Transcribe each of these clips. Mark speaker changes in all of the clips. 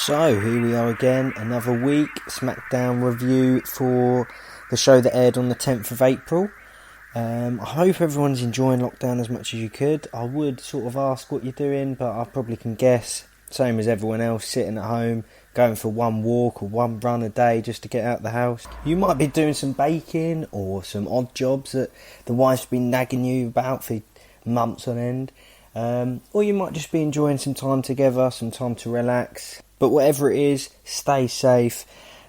Speaker 1: So here we are again, another week, SmackDown review for the show that aired on the 10th of April. I hope everyone's enjoying lockdown as much as you could. I would sort of ask what you're doing, but I probably can guess, same as everyone else, sitting at home, going for one walk or one run a day just to get out of the house. You might be doing some baking or some odd jobs that the wife's been nagging you about for months on end. Or you might just be enjoying some time together, some time to relax. But whatever it is, stay safe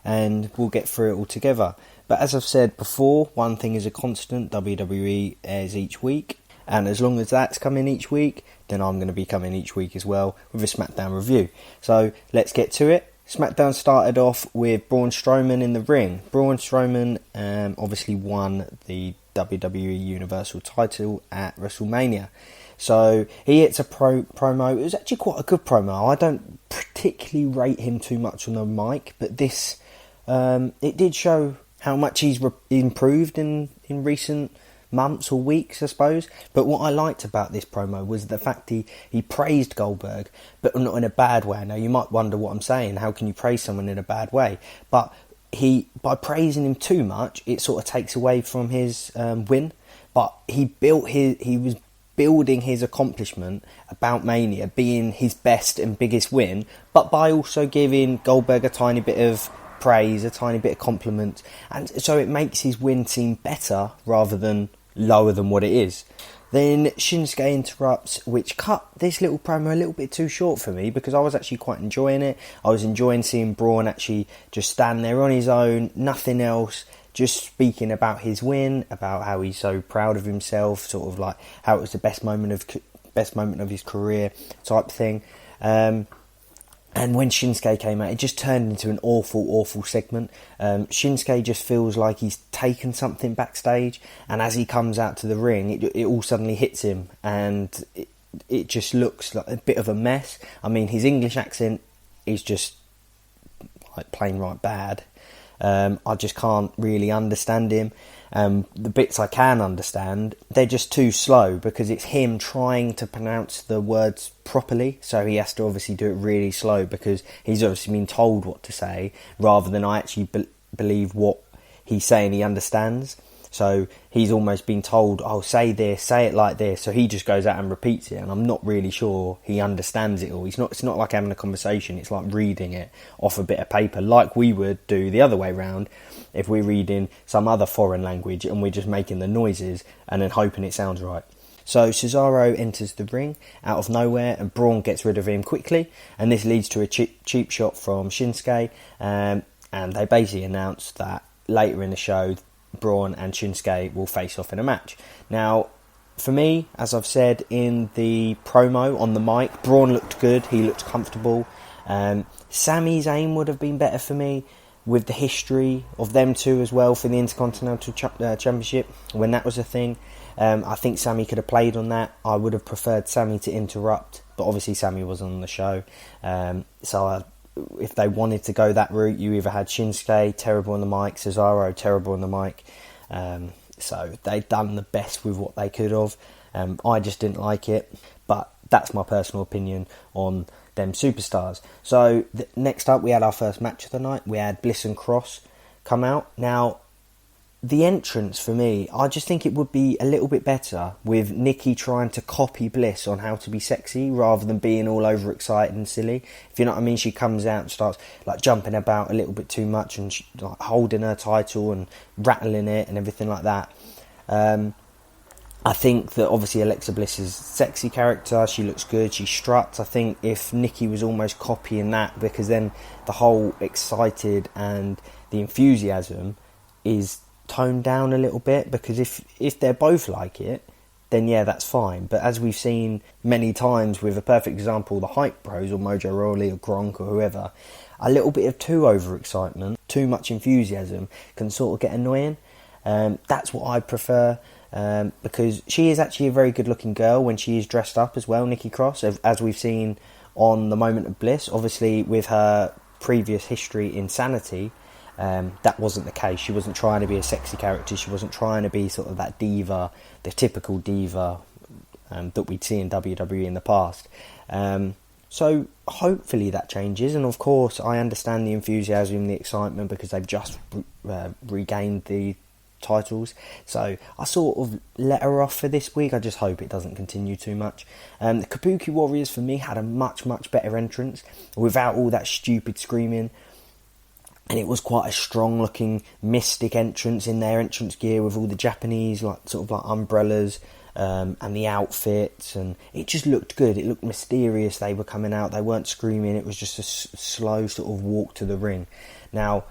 Speaker 1: and we'll get through it all together. But as I've said before, one thing is a constant, WWE airs each week. And as long as that's coming each week, then I'm going to be coming each week as well with a SmackDown review. So let's get to it. SmackDown started off with Braun Stroman in the ring. Braun Stroman obviously won the WWE Universal title at WrestleMania. So he hits a promo. It was actually quite a good promo. I don't particularly rate him too much on the mic, but this it did show how much he's improved in recent months or weeks, I suppose. But what I liked about this promo was the fact he praised Goldberg, but not in a bad way. Now you might wonder what I'm saying. How can you praise someone in a bad way? But by praising him too much, it sort of takes away from his win. But he was building his accomplishment about Mania being his best and biggest win, but by also giving Goldberg a tiny bit of praise, a tiny bit of compliment, and so it makes his win seem better rather than lower than what it is. Then Shinsuke interrupts, which cut this little promo a little bit too short for me because I was actually quite enjoying it. I was enjoying seeing Braun actually just stand there on his own, nothing else, just speaking about his win, about how he's so proud of himself, sort of like how it was the best moment of his career type thing. And when Shinsuke came out, it just turned into an awful segment. Shinsuke just feels like he's taken something backstage, and as he comes out to the ring, it all suddenly hits him, and it just looks like a bit of a mess. I mean, his English accent is just like plain right bad. I just can't really understand him. The bits I can understand, they're just too slow because it's him trying to pronounce the words properly, so he has to obviously do it really slow because he's obviously been told what to say rather than I actually believe what he's saying he understands. So he's almost been told, oh, say this, say it like this. So he just goes out and repeats it. And I'm not really sure he understands it all. It's not like having a conversation. It's like reading it off a bit of paper like we would do the other way round if we're reading some other foreign language and we're just making the noises and then hoping it sounds right. So Cesaro enters the ring out of nowhere and Braun gets rid of him quickly. And this leads to a cheap shot from Shinsuke. And they basically announce that later in the show, Braun and Shinsuke will face off in a match. Now, for me, as I've said in the promo on the mic, Braun looked good, he looked comfortable. Sami's aim would have been better for me with the history of them two as well for the Intercontinental Championship when that was a thing. I think Sami could have played on that. I would have preferred Sami to interrupt, but obviously Sami wasn't on the show. If they wanted to go that route, you either had Shinsuke, terrible on the mic, Cesaro, terrible on the mic. So they'd done the best with what they could have. I just didn't like it, but that's my personal opinion on them superstars. So next up, we had our first match of the night. We had Bliss and Cross come out. Now, the entrance for me, I just think it would be a little bit better with Nikki trying to copy Bliss on how to be sexy rather than being all overexcited and silly. If you know what I mean, she comes out and starts like jumping about a little bit too much and like holding her title and rattling it and everything like that. I think that obviously Alexa Bliss is a sexy character. She looks good. She struts. I think if Nikki was almost copying that, because then the whole excited and the enthusiasm is toned down a little bit, because if they're both like it, then yeah, that's fine. But as we've seen many times with a perfect example, the Hype Bros or Mojo Rawley or Gronk or whoever, a little bit of too overexcitement, too much enthusiasm can sort of get annoying. That's what I prefer, because she is actually a very good looking girl when she is dressed up as well, Nikki Cross, as we've seen on the Moment of Bliss. Obviously with her previous history in Sanity, that wasn't the case. She wasn't trying to be a sexy character. She wasn't trying to be sort of that diva, the typical diva that we'd see in WWE in the past. So hopefully that changes, and of course I understand the enthusiasm, the excitement, because they've just regained the titles. So I sort of let her off for this week. I just hope it doesn't continue too much. The Kabuki Warriors for me had a much better entrance without all that stupid screaming, and it was quite a strong looking mystic entrance in their entrance gear with all the Japanese sort of umbrellas. And the outfits, and it just looked good. It looked mysterious. They were coming out, they weren't screaming, it was just a slow sort of walk to the ring. Now,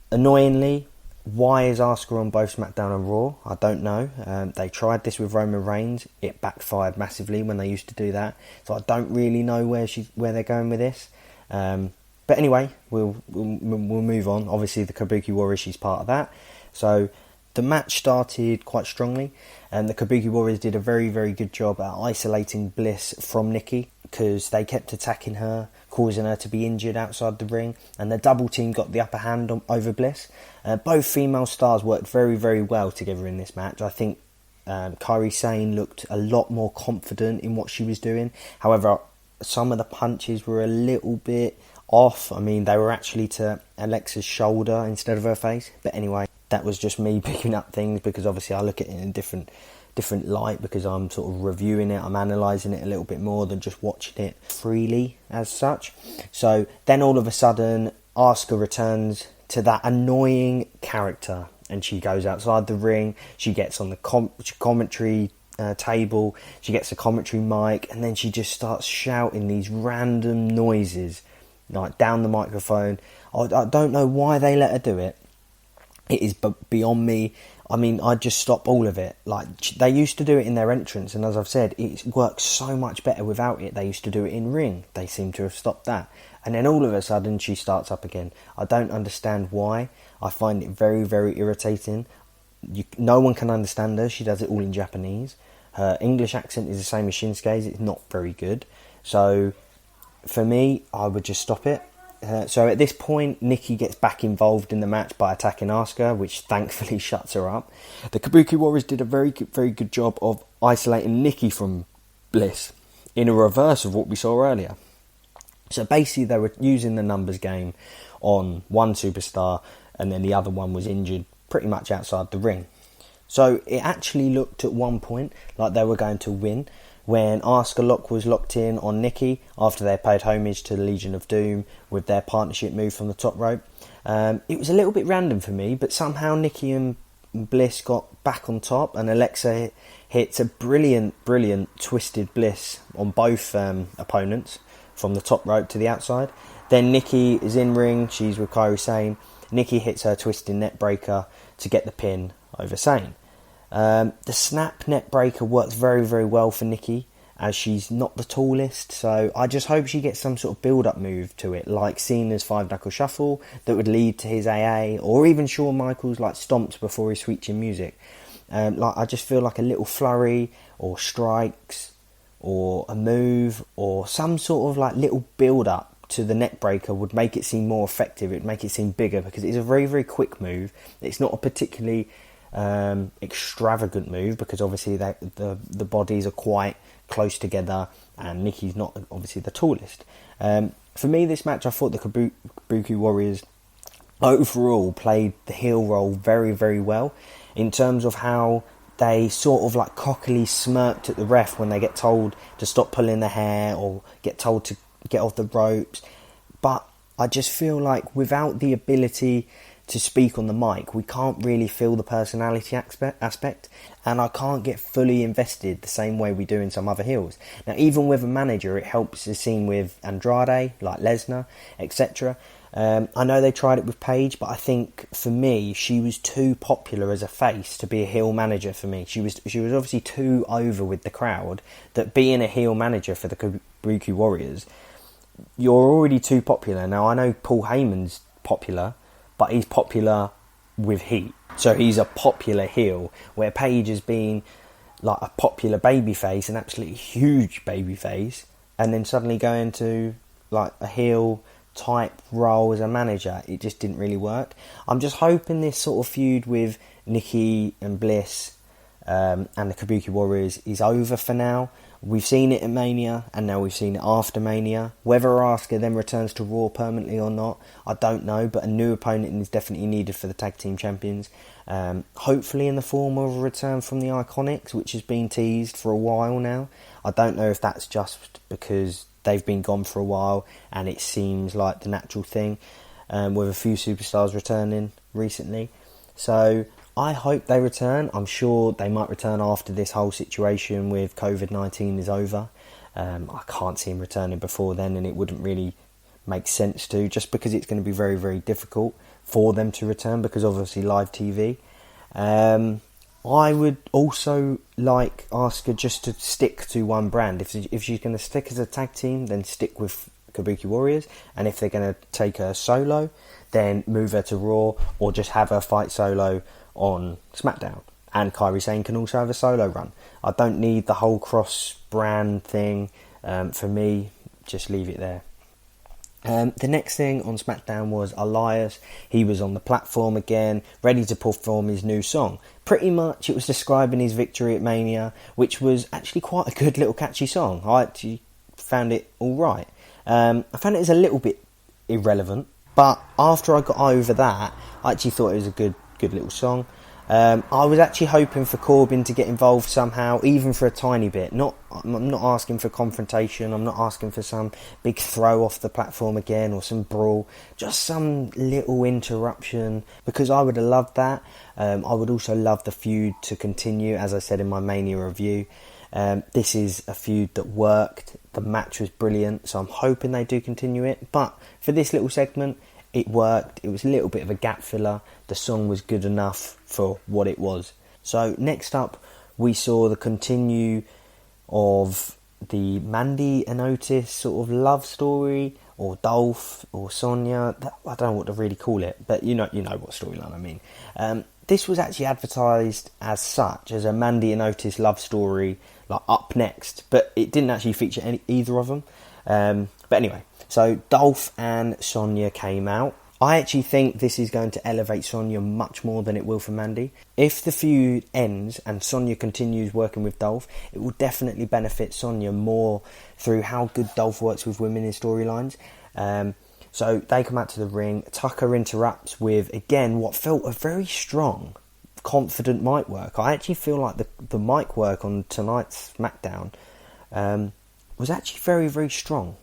Speaker 1: annoyingly, why is Asuka on both SmackDown and Raw? I don't know. They tried this with Roman Reigns, it backfired massively when they used to do that, so I don't really know where they're going with this. But anyway, we'll move on. Obviously the Kabuki Warriors, she's part of that. So the match started quite strongly, and the Kabuki Warriors did a very good job at isolating Bliss from Nikki, because they kept attacking her, causing her to be injured outside the ring, and the double team got the upper hand over Bliss. Both female stars worked very well together in this match. I think Kairi Sane looked a lot more confident in what she was doing. However, some of the punches were a little bit off. I mean, they were actually to Alexa's shoulder instead of her face. But anyway, that was just me picking up things, because obviously I look at it in a different light, because I'm sort of reviewing it, I'm analysing it a little bit more than just watching it freely as such. So then all of a sudden Asuka returns to that annoying character, and she goes outside the ring, she gets on the commentary table, she gets a commentary mic, and then she just starts shouting these random noises down the microphone. I don't know why they let her do it. It is beyond me. I mean, I'd just stop all of it. They used to do it in their entrance, and as I've said, it works so much better without it. They used to do it in ring. They seem to have stopped that. And then all of a sudden, she starts up again. I don't understand why. I find it very irritating. No one can understand her. She does it all in Japanese. Her English accent is the same as Shinsuke's. It's not very good. So, for me, I would just stop it. So at this point, Nikki gets back involved in the match by attacking Asuka, which thankfully shuts her up. The Kabuki Warriors did a very good job of isolating Nikki from Bliss, in a reverse of what we saw earlier. So basically they were using the numbers game on one superstar, and then the other one was injured pretty much outside the ring. So it actually looked at one point like they were going to win, when Asuka was locked in on Nikki after they paid homage to the Legion of Doom with their partnership move from the top rope. It was a little bit random for me, but somehow Nikki and Bliss got back on top, and Alexa hits a brilliant twisted Bliss on both opponents from the top rope to the outside. Then Nikki is in ring, she's with Kairi Sane. Nikki hits her twisting net breaker to get the pin over Sane. The snap net breaker works very well for Nikki, as she's not the tallest, so I just hope she gets some sort of build-up move to it, like Cena's 5-knuckle shuffle that would lead to his AA, or even Shawn Michaels stomps before his switching music. I just feel like a little flurry, or strikes, or a move, or some sort of little build-up to the neck breaker would make it seem more effective. It would make it seem bigger, because it's a very quick move. It's not a particularly extravagant move, because obviously the bodies are quite close together, and Nikki's not obviously the tallest. For me, this match, I thought the Kabuki Warriors overall played the heel role very well, in terms of how they sort of cockily smirked at the ref when they get told to stop pulling their hair, or get told to get off the ropes. But I just feel like without the ability to speak on the mic, we can't really feel the personality aspect, and I can't get fully invested the same way we do in some other heels. Now, even with a manager, it helps the scene with Andrade, like Lesnar, etc. I know they tried it with Paige, but I think for me, she was too popular as a face to be a heel manager for me. She was obviously too over with the crowd, that being a heel manager for the Kabuki Warriors, you're already too popular. Now, I know Paul Heyman's popular, but he's popular with heat. So he's a popular heel, where Paige has been a popular babyface, an absolutely huge babyface, and then suddenly going to a heel type role as a manager. It just didn't really work. I'm just hoping this sort of feud with Nikki and Bliss and the Kabuki Warriors is over for now. We've seen it at Mania, and now we've seen it after Mania. Whether Asuka then returns to Raw permanently or not, I don't know, but a new opponent is definitely needed for the Tag Team Champions. Hopefully in the form of a return from the Iconics, which has been teased for a while now. I don't know if that's just because they've been gone for a while and it seems like the natural thing, with a few superstars returning recently. So I hope they return. I'm sure they might return after this whole situation with COVID-19 is over. I can't see them returning before then, and it wouldn't really make sense to, just because it's going to be very, very difficult for them to return, because obviously live TV. I would also like Asuka just to stick to one brand. If she's going to stick as a tag team, then stick with Kabuki Warriors, and if they're going to take her solo, then move her to Raw, or just have her fight solo on SmackDown. And Kairi Sane can also have a solo run. I don't need the whole cross-brand thing. For me, just leave it there. The next thing on SmackDown was Elias. He was on the platform again, ready to perform his new song. Pretty much it was describing his victory at Mania, which was actually quite a good little catchy song. I actually found it alright. I found it was a little bit irrelevant, but after I got over that, I actually thought it was a good little song. I was actually hoping for Corbin to get involved somehow, even for a tiny bit. I'm not asking for confrontation. I'm not asking for some big throw off the platform again or some brawl. Just some little interruption, because I would have loved that. I would also love the feud to continue, as I said in my Mania review. This is a feud that worked. The match was brilliant, so I'm hoping they do continue it. But for this little segment, it worked. It was a little bit of a gap filler. The song was good enough for what it was. So next up, we saw the continue of the Mandy and Otis sort of love story, or Dolph, or Sonya. I don't know what to really call it, but you know what storyline I mean. This was actually advertised as such, as a Mandy and Otis love story, like up next, but it didn't actually feature either of them. But anyway, so Dolph and Sonya came out. I actually think this is going to elevate Sonya much more than it will for Mandy. If the feud ends and Sonya continues working with Dolph, it will definitely benefit Sonya more through how good Dolph works with women in storylines. So they come out to the ring. Tucker interrupts with, again, what felt a very strong, confident mic work. I actually feel like the mic work on tonight's SmackDown was actually very, very strong.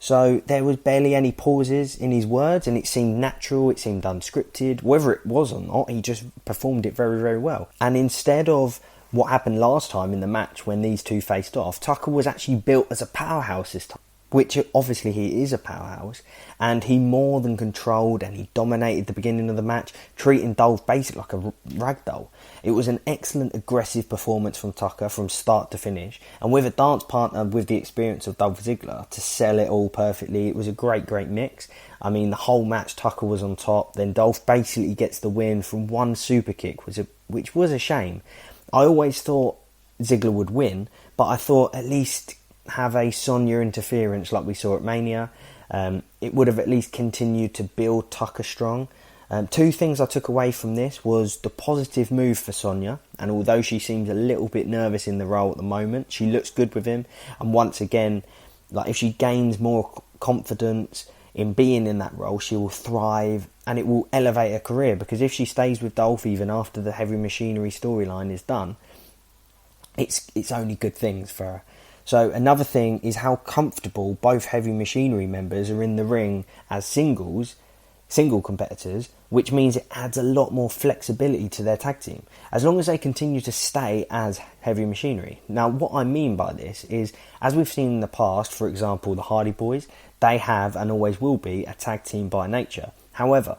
Speaker 1: So there was barely any pauses in his words, and it seemed natural, it seemed unscripted. Whether it was or not, he just performed it very, very well. And instead of what happened last time in the match when these two faced off, Tucker was actually built as a powerhouse this time, which obviously he is a powerhouse, and he more than controlled and he dominated the beginning of the match, treating Dolph basically like a ragdoll. It was an excellent aggressive performance from Tucker from start to finish, and with a dance partner with the experience of Dolph Ziggler to sell it all perfectly, it was a great mix. I mean, the whole match Tucker was on top, then Dolph basically gets the win from one super kick, which was a shame. I always thought Ziggler would win, but I thought at least have a Sonya interference like we saw at Mania. It would have at least continued to build Tucker strong. Two things I took away from this was the positive move for Sonya, and although she seems a little bit nervous in the role at the moment, she looks good with him, and once again, like if she gains more confidence in being in that role, she will thrive and it will elevate her career, because if she stays with Dolph even after the Heavy Machinery storyline is done, it's only good things for her. So another thing is how comfortable both Heavy Machinery members are in the ring as single competitors, which means it adds a lot more flexibility to their tag team, as long as they continue to stay as Heavy Machinery. Now, what I mean by this is, as we've seen in the past, for example, the Hardy Boys, they have and always will be a tag team by nature. However,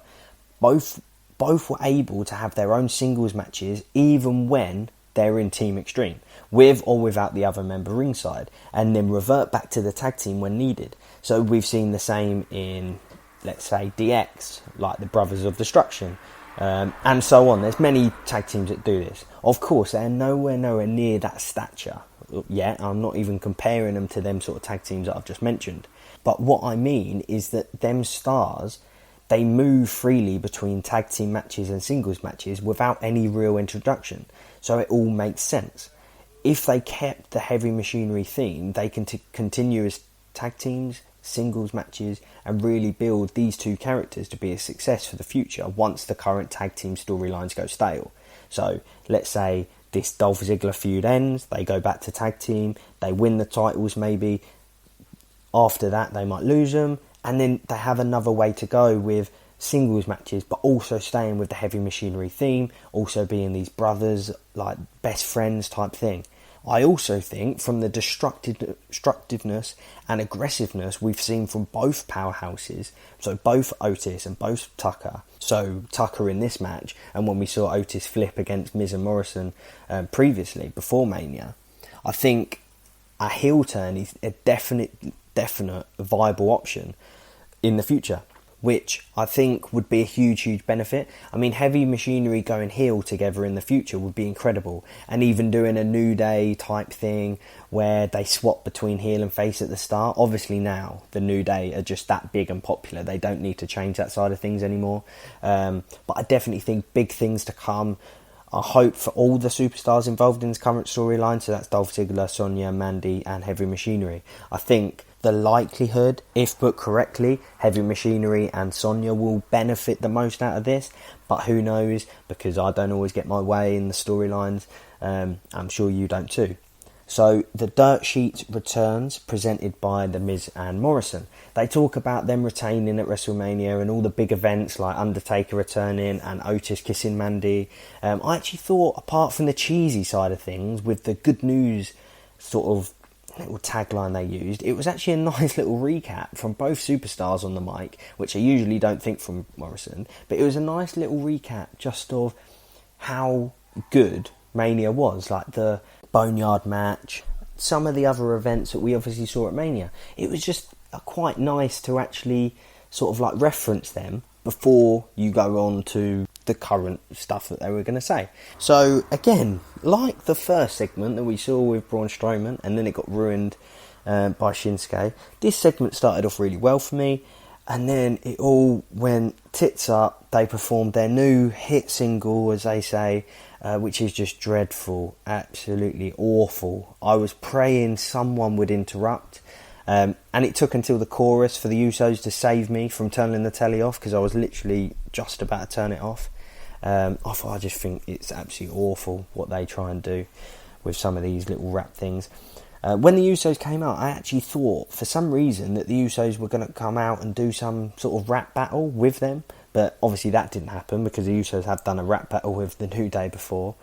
Speaker 1: both were able to have their own singles matches even when they're in Team Extreme, with or without the other member ringside, and then revert back to the tag team when needed. So we've seen the same in, let's say, DX, like the Brothers of Destruction, and so on. There's many tag teams that do this. Of course, they're nowhere near that stature yet. I'm not even comparing them to them sort of tag teams that I've just mentioned. But what I mean is that them stars, they move freely between tag team matches and singles matches without any real introduction. So it all makes sense. if they kept the heavy machinery theme, they can continue as tag teams, singles matches, and really build these two characters to be a success for the future once the current tag team storylines go stale. So let's say this Dolph Ziggler feud ends, they go back to tag team, they win the titles maybe, after that they might lose them, and then they have another way to go with singles matches, but also staying with the heavy machinery theme, also being these brothers, like best friends type thing. I also think from the destructiveness and aggressiveness we've seen from both powerhouses, so both Otis and both Tucker, so Tucker in this match, and when we saw Otis flip against Miz and Morrison previously, before Mania, I think a heel turn is a definite viable option in the future, which I think would be a huge benefit. I mean, heavy machinery going heel together in the future would be incredible, and even doing a New Day type thing where they swap between heel and face at the start. Obviously now the New Day are just that big and popular, they don't need to change that side of things anymore, but I definitely think big things to come. I hope for all the superstars involved in this current storyline, so that's Dolph Ziggler, Sonya, Mandy and Heavy Machinery. I think the likelihood, if booked correctly, Heavy Machinery and Sonya will benefit the most out of this, but who knows, because I don't always get my way in the storylines. I'm sure you don't too. So the Dirt Sheet returns, presented by The Miz and Morrison. They talk about them retaining at WrestleMania and all the big events like Undertaker returning and Otis kissing Mandy. I actually thought, apart from the cheesy side of things, with the good news sort of little tagline they used, it was actually a nice little recap from both superstars on the mic, which I usually don't think from Morrison, but it was a nice little recap just of how good Mania was, like the Boneyard match, some of the other events that we obviously saw at Mania. It was just quite nice to actually sort of like reference them before you go on to the current stuff that they were going to say. So again, like the first segment that we saw with Braun Strowman, and then it got ruined by Shinsuke, this segment started off really well for me, and then it all went tits up. They performed their new hit single, as they say, which is just dreadful, absolutely awful. I was praying someone would interrupt, and it took until the chorus for the Usos to save me from turning the telly off, because I was literally just about to turn it off. I just think it's absolutely awful what they try and do with some of these little rap things. When the Usos came out, I actually thought for some reason that the Usos were going to come out and do some sort of rap battle with them, but obviously that didn't happen because the Usos have done a rap battle with the New Day before.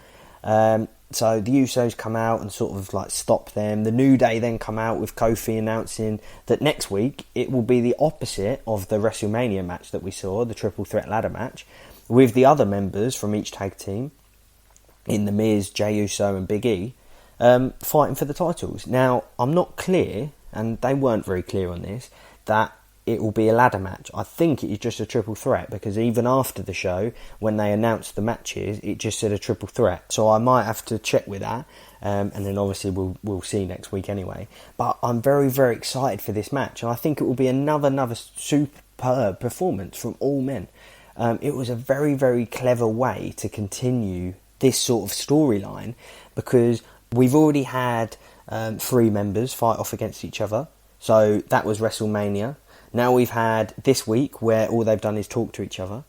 Speaker 1: So the Usos come out and sort of like stop them. The New Day then come out with Kofi announcing that next week it will be the opposite of the WrestleMania match that we saw, the Triple Threat Ladder match, with the other members from each tag team, in The Miz, Jey Uso and Big E, fighting for the titles. Now, I'm not clear, and they weren't very clear on this, that it will be a ladder match. I think it is just a triple threat, because even after the show, when they announced the matches, it just said a triple threat. So I might have to check with that, and then obviously we'll see next week anyway. But I'm very excited for this match, and I think it will be another superb performance from all men. It was a very clever way to continue this sort of storyline, because we've already had 3 members fight off against each other. So that was WrestleMania. Now we've had this week where all they've done is talk to each other,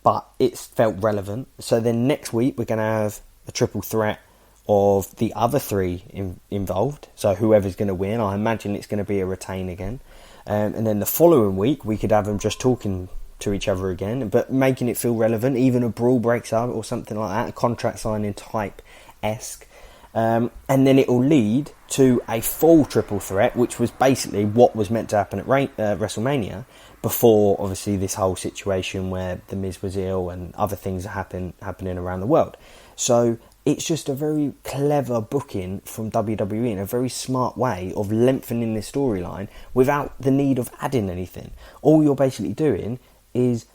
Speaker 1: but it's felt relevant. So then next week we're going to have a triple threat of the other 3 involved. So whoever's going to win, I imagine it's going to be a retain again. And then the following week we could have them just talking to each other again, but making it feel relevant. Even a brawl breaks up or something like that, a contract signing type-esque. And then it will lead to a full triple threat, which was basically what was meant to happen at WrestleMania, before obviously this whole situation where The Miz was ill and other things happening around the world. So it's just a very clever booking from WWE, and a very smart way of lengthening this storyline without the need of adding anything. All you're basically doing is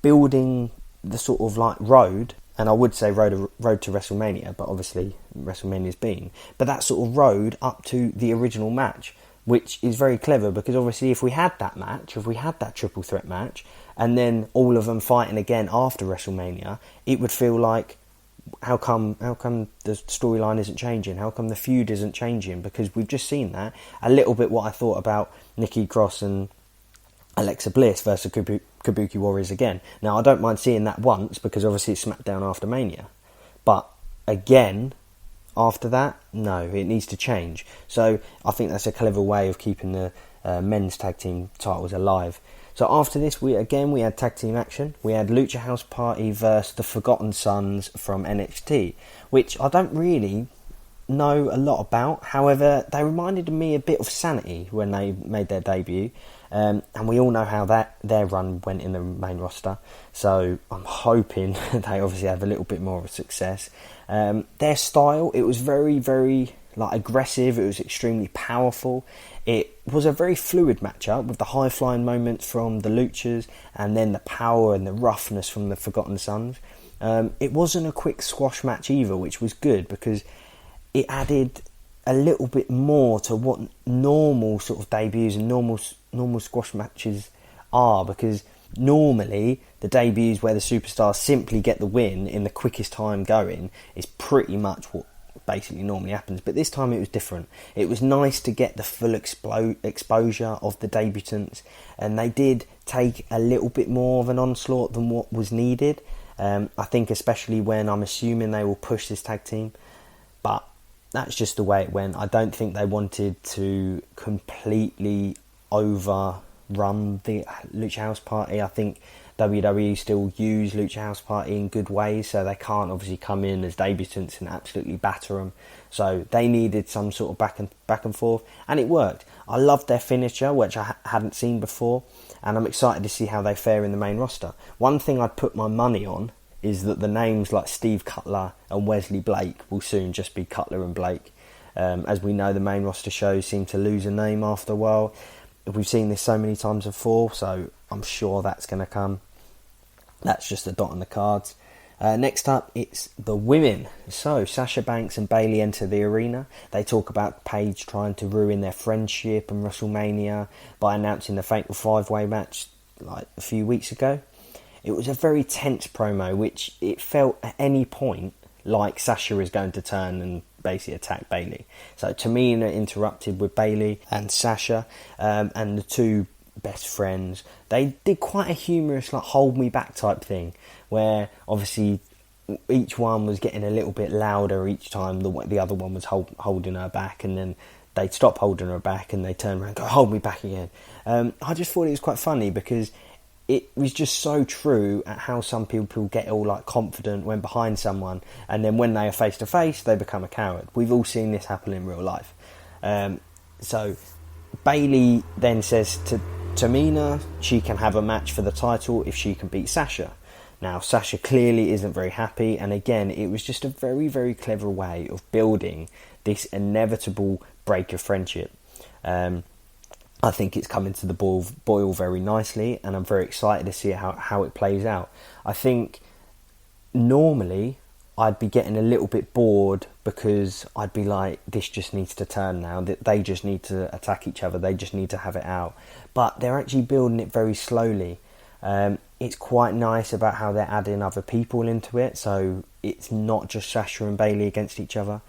Speaker 1: building the sort of like road, and I would say road to WrestleMania, but obviously WrestleMania's been, but that sort of road up to the original match, which is very clever, because obviously if we had that match, if we had that triple threat match, and then all of them fighting again after WrestleMania, it would feel like how come the storyline isn't changing? How come the feud isn't changing? Because we've just seen that. A little bit what I thought about Nikki Cross and Alexa Bliss versus Kabuki Warriors again. Now, I don't mind seeing that once, because obviously it's SmackDown after Mania. But again, after that, no, it needs to change. So I think that's a clever way of keeping the men's tag team titles alive. So after this, we had tag team action. We had Lucha House Party versus the Forgotten Sons from NXT, which I don't really know a lot about. However, they reminded me a bit of Sanity when they made their debut. And we all know how their run went in the main roster. So I'm hoping they obviously have a little bit more of success. Their style, it was very, very aggressive. It was extremely powerful. It was a very fluid matchup with the high-flying moments from the Luchas and then the power and the roughness from the Forgotten Sons. It wasn't a quick squash match either, which was good because it added a little bit more to what normal sort of debuts and normal squash matches are, because normally the debuts where the superstars simply get the win in the quickest time going is pretty much what basically normally happens. But this time it was different. It was nice to get the full exposure of the debutants, and they did take a little bit more of an onslaught than what was needed. I think especially when I'm assuming they will push this tag team, but that's just the way it went. I don't think they wanted to completely overrun the Lucha House Party. I think WWE still use Lucha House Party in good ways, so they can't obviously come in as debutants and absolutely batter them. So they needed some sort of back and forth, and it worked. I loved their finisher, which I hadn't seen before, and I'm excited to see how they fare in the main roster. One thing I'd put my money on is that the names like Steve Cutler and Wesley Blake will soon just be Cutler and Blake. As we know, the main roster shows seem to lose a name after a while. We've seen this so many times before, so I'm sure that's going to come. That's just a dot on the cards. Next up, it's the women. So Sasha Banks and Bayley enter the arena. They talk about Paige trying to ruin their friendship and WrestleMania by announcing the Fatal 5-Way match like a few weeks ago. It was a very tense promo, which it felt at any point like Sasha is going to turn and basically attack Bayley. So Tamina interrupted with Bayley and Sasha, and the two best friends. They did quite a humorous hold me back type thing, where obviously each one was getting a little bit louder each time the other one was holding her back, and then they'd stop holding her back and they'd turn around and go, hold me back again. I just thought it was quite funny because it was just so true at how some people get all confident when behind someone, and then when they are face to face they become a coward. We've all seen this happen in real life. So Bayley then says to Tamina she can have a match for the title if she can beat Sasha. Now Sasha clearly isn't very happy, and again it was just a very, very clever way of building this inevitable break of friendship. I think it's coming to the boil very nicely, and I'm very excited to see how it plays out. I think normally I'd be getting a little bit bored because I'd be like, this just needs to turn now. They just need to attack each other. They just need to have it out. But they're actually building it very slowly. It's quite nice about how they're adding other people into it. So it's not just Sasha and Bayley against each other.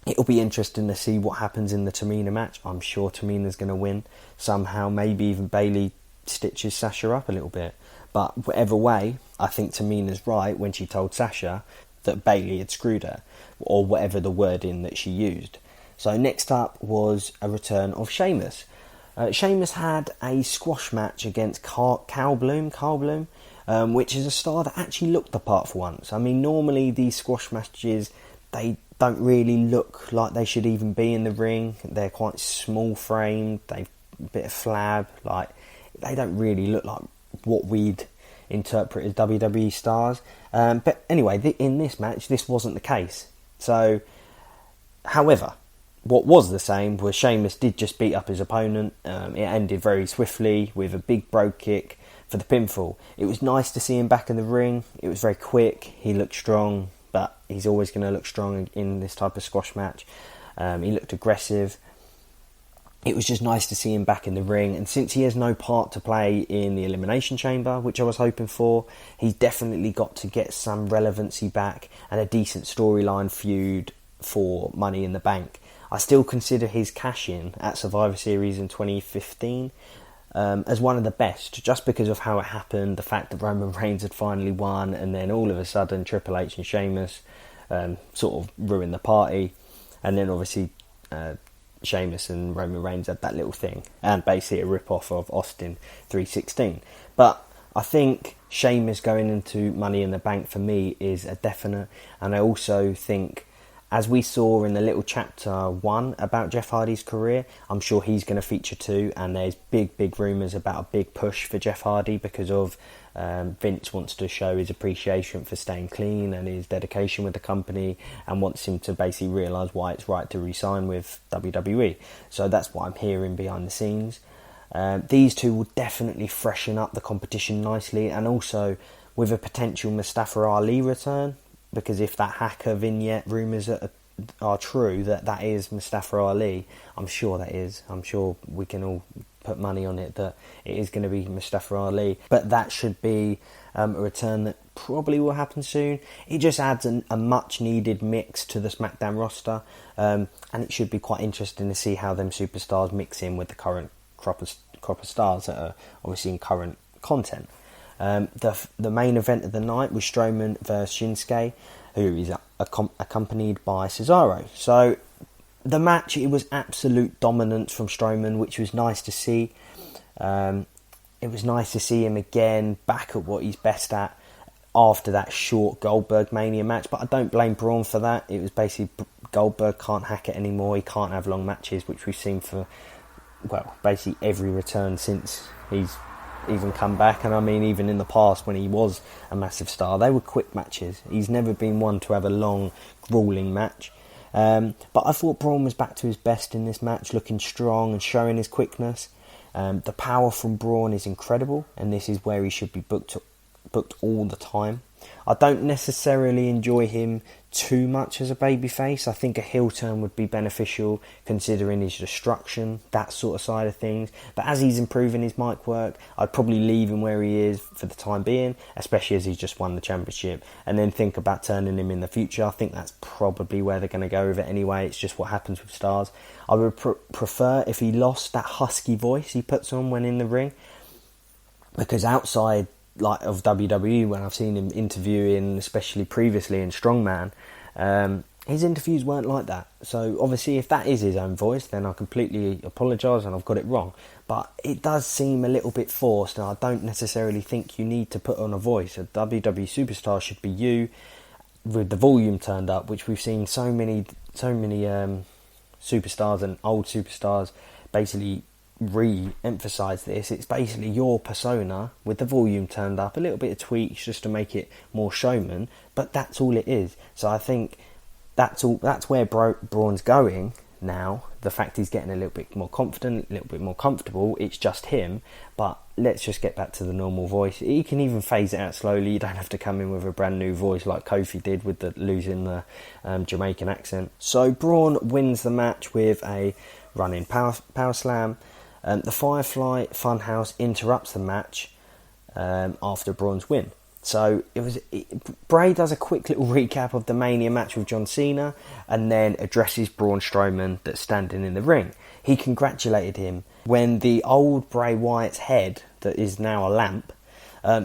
Speaker 1: It'll be interesting to see what happens in the Tamina match. I'm sure Tamina's going to win somehow. Maybe even Bayley stitches Sasha up a little bit. But whatever way, I think Tamina's right when she told Sasha that Bayley had screwed her, or whatever the wording that she used. So next up was a return of Sheamus. Sheamus had a squash match against Carl Bloom, which is a star that actually looked the part for once. I mean, normally these squash matches, they don't really look like they should even be in the ring. They're quite small framed, they've a bit of flab, they don't really look like what we'd interpret as WWE stars. But anyway, in this match, this wasn't the case. So, however, what was the same was Sheamus did just beat up his opponent. It ended very swiftly with a big brogue kick for the pinfall. It was nice to see him back in the ring. It was very quick. He looked strong, but he's always going to look strong in this type of squash match. He looked aggressive. it was just nice to see him back in the ring. And since he has no part to play in the Elimination Chamber, which I was hoping for, he's definitely got to get some relevancy back and a decent storyline feud for Money in the Bank. I still consider his cash-in at Survivor Series in 2015 as one of the best, just because of how it happened, the fact that Roman Reigns had finally won, and then all of a sudden Triple H and Sheamus sort of ruined the party, and then obviously Sheamus and Roman Reigns had that little thing, and basically a rip-off of Austin 316. But I think Sheamus going into Money in the Bank for me is a definite, and I also think, as we saw in the little chapter 1 about Jeff Hardy's career, I'm sure he's going to feature too, and there's big rumours about a big push for Jeff Hardy because of Vince wants to show his appreciation for staying clean and his dedication with the company, and wants him to basically realise why it's right to re-sign with WWE. So that's what I'm hearing behind the scenes. These two will definitely freshen up the competition nicely, and also with a potential Mustafa Ali return, because if that hacker vignette rumours are true, that is Mustafa Ali, I'm sure that is. I'm sure we can all put money on it that it is going to be Mustafa Ali. But that should be a return that probably will happen soon. It just adds a much-needed mix to the SmackDown roster, and it should be quite interesting to see how them superstars mix in with the current crop of stars that are obviously in current content. The main event of the night was Stroman versus Shinsuke, who is accompanied by Cesaro. So the match, it was absolute dominance from Stroman, which was nice to see. It was nice to see him again back at what he's best at after that short Goldberg Mania match, but I don't blame Braun for that. It was basically Goldberg can't hack it anymore, he can't have long matches, which we've seen for, well, basically every return since he's even come back. And I mean, even in the past when he was a massive star, they were quick matches. He's never been one to have a long, grueling match. But I thought Braun was back to his best in this match, looking strong and showing his quickness. The power from Braun is incredible, and this is where he should be booked all the time. I don't necessarily enjoy him too much as a babyface. I think a heel turn would be beneficial considering his destruction, that sort of side of things. But as he's improving his mic work, I'd probably leave him where he is for the time being, especially as he's just won the championship, and then think about turning him in the future. I think that's probably where they're going to go with it anyway. It's just what happens with stars. I would prefer if he lost that husky voice he puts on when in the ring, because outside of WWE, when I've seen him interviewing, especially previously in Strongman, his interviews weren't like that. So obviously if that is his own voice, then I completely apologise and I've got it wrong. But it does seem a little bit forced, and I don't necessarily think you need to put on a voice. A WWE superstar should be you, with the volume turned up, which we've seen so many superstars and old superstars basically re-emphasise this. It's basically your persona with the volume turned up, a little bit of tweaks just to make it more showman, but that's all it is. So I think that's where Braun's going now. The fact he's getting a little bit more confident, a little bit more comfortable, it's just him. But let's just get back to the normal voice. He can even phase it out slowly. You don't have to come in with a brand new voice like Kofi did with losing the Jamaican accent. So Braun wins the match with a running power slam. The Firefly Funhouse interrupts the match after Braun's win. So Bray does a quick little recap of the Mania match with John Cena, and then addresses Braun Strowman that's standing in the ring. He congratulated him when the old Bray Wyatt's head, that is now a lamp,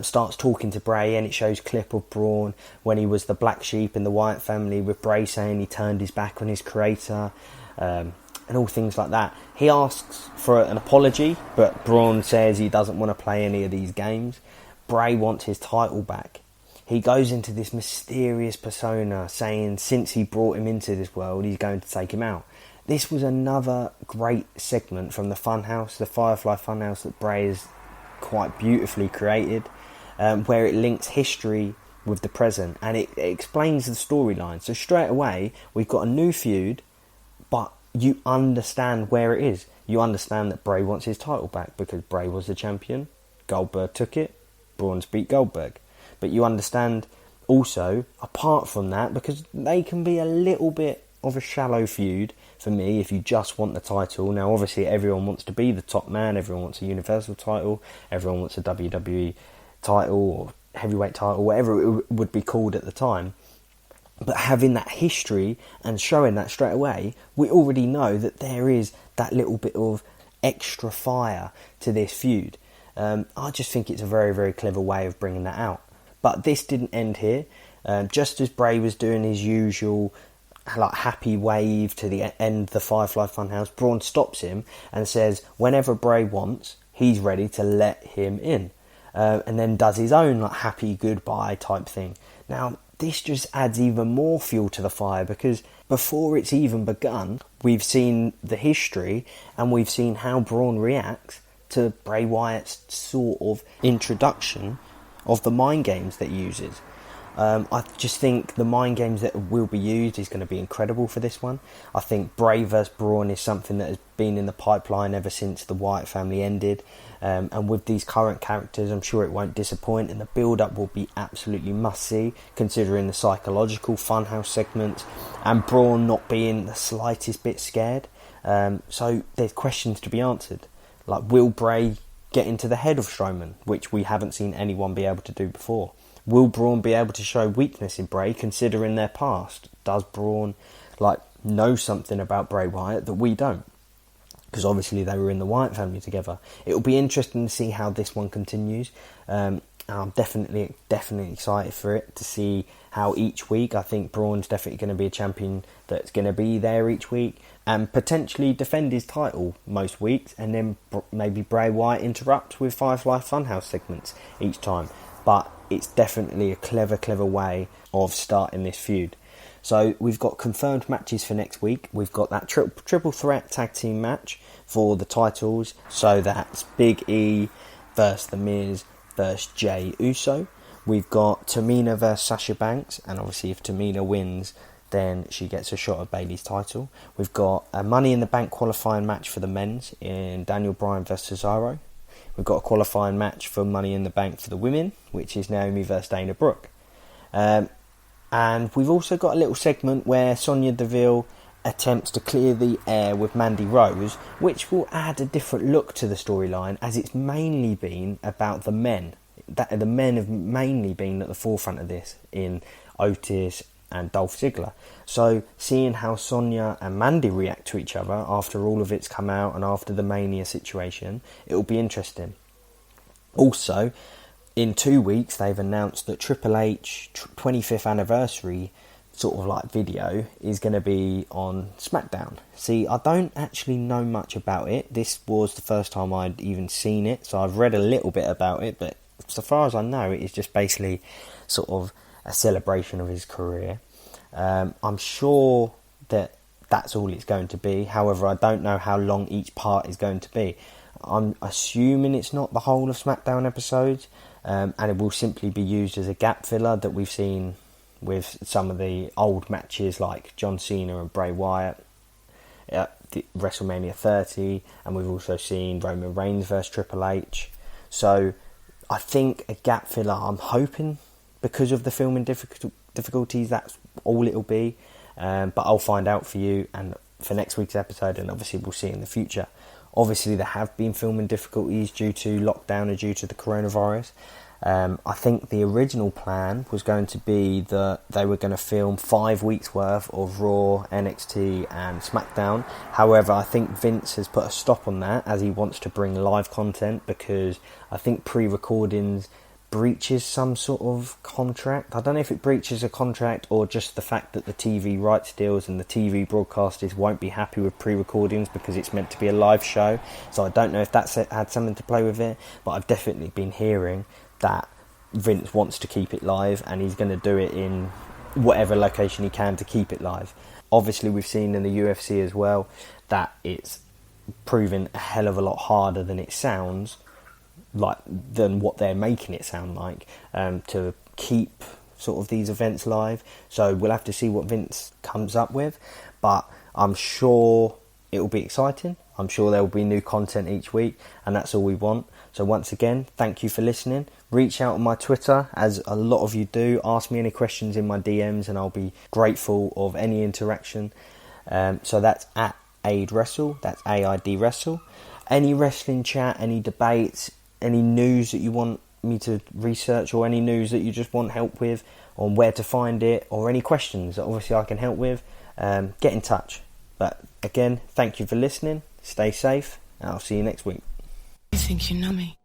Speaker 1: starts talking to Bray, and it shows clip of Braun when he was the black sheep in the Wyatt family, with Bray saying he turned his back on his creator, and all things like that. He asks for an apology, but Braun says he doesn't want to play any of these games. Bray wants his title back. He goes into this mysterious persona, saying since he brought him into this world, he's going to take him out. This was another great segment from the Funhouse, the Firefly Funhouse, that Bray has quite beautifully created, where it links history with the present, and it explains the storyline. So straight away, we've got a new feud, but you understand where it is. You understand that Bray wants his title back because Bray was the champion, Goldberg took it, Braun's beat Goldberg. But you understand also, apart from that, because they can be a little bit of a shallow feud for me if you just want the title. Now, obviously, everyone wants to be the top man, everyone wants a Universal title, everyone wants a WWE title or heavyweight title, whatever it would be called at the time. But having that history and showing that straight away, we already know that there is that little bit of extra fire to this feud. I just think it's a very, very clever way of bringing that out. But this didn't end here. Just as Bray was doing his usual happy wave to the end of the Firefly Funhouse, Braun stops him and says whenever Bray wants, he's ready to let him in. And then does his own happy goodbye type thing. Now, this just adds even more fuel to the fire, because before it's even begun, we've seen the history and we've seen how Braun reacts to Bray Wyatt's sort of introduction of the mind games that he uses. I just think the mind games that will be used is going to be incredible for this one. I think Bray vs Braun is something that has been in the pipeline ever since the Wyatt family ended. And with these current characters, I'm sure it won't disappoint, and the build-up will be absolutely must-see, considering the psychological funhouse segments and Braun not being the slightest bit scared. So there's questions to be answered. Will Bray get into the head of Stroman, which we haven't seen anyone be able to do before? Will Braun be able to show weakness in Bray, considering their past? Does Braun know something about Bray Wyatt that we don't? Because obviously they were in the Wyatt family together. It will be interesting to see how this one continues. And I'm definitely excited for it, to see how each week, I think Braun's definitely going to be a champion that's going to be there each week and potentially defend his title most weeks, and then maybe Bray Wyatt interrupts with Firefly Funhouse segments each time. But it's definitely a clever way of starting this feud. So we've got confirmed matches for next week. We've got that triple threat tag team match for the titles. So that's Big E versus The Miz versus Jey Uso. We've got Tamina versus Sasha Banks, and obviously if Tamina wins, then she gets a shot at Bayley's title. We've got a Money in the Bank qualifying match for the men's in Daniel Bryan versus Cesaro. We've got a qualifying match for Money in the Bank for the women, which is Naomi versus Dana Brooke. And we've also got a little segment where Sonya Deville attempts to clear the air with Mandy Rose, which will add a different look to the storyline, as it's mainly been about the men. The men have mainly been at the forefront of this in Otis and Dolph Ziggler. So seeing how Sonya and Mandy react to each other after all of it's come out and after the Mania situation, it will be interesting. Also, in 2 weeks, they've announced that Triple H 25th anniversary video is going to be on SmackDown. See, I don't actually know much about it. This was the first time I'd even seen it, so I've read a little bit about it, but so far as I know, it is just basically a celebration of his career. I'm sure that that's all it's going to be. However, I don't know how long each part is going to be. I'm assuming it's not the whole of SmackDown episodes, and it will simply be used as a gap filler that we've seen with some of the old matches like John Cena and Bray Wyatt at WrestleMania 30, and we've also seen Roman Reigns versus Triple H. So I think a gap filler, I'm hoping, because of the filming difficulties, that's all it'll be. But I'll find out for you and for next week's episode, and obviously we'll see in the future. Obviously there have been filming difficulties due to lockdown and due to the coronavirus. I think the original plan was going to be that they were going to film 5 weeks worth of Raw, NXT and SmackDown. However, I think Vince has put a stop on that, as he wants to bring live content, because I think pre-recordings breaches some sort of contract. I don't know if it breaches a contract or just the fact that the TV rights deals and the TV broadcasters won't be happy with pre-recordings because it's meant to be a live show. So I don't know if that's had something to play with it, but I've definitely been hearing that Vince wants to keep it live, and he's going to do it in whatever location he can to keep it live. Obviously we've seen in the UFC as well that it's proven a hell of a lot harder than it sounds, than what they're making it sound like, to keep these events live. So we'll have to see what Vince comes up with, but I'm sure it will be exciting. I'm sure there will be new content each week, and that's all we want. So once again, thank you for listening. reach out on my Twitter, as a lot of you do. Ask me any questions in my DMs and I'll be grateful of any interaction. So that's at Aid Wrestle, that's AID Wrestle. Any wrestling chat, any debates, any news that you want me to research, or any news that you just want help with on where to find it, or any questions that obviously I can help with, get in touch. But again, thank you for listening, stay safe, and I'll see you next week.
Speaker 2: You think you know me?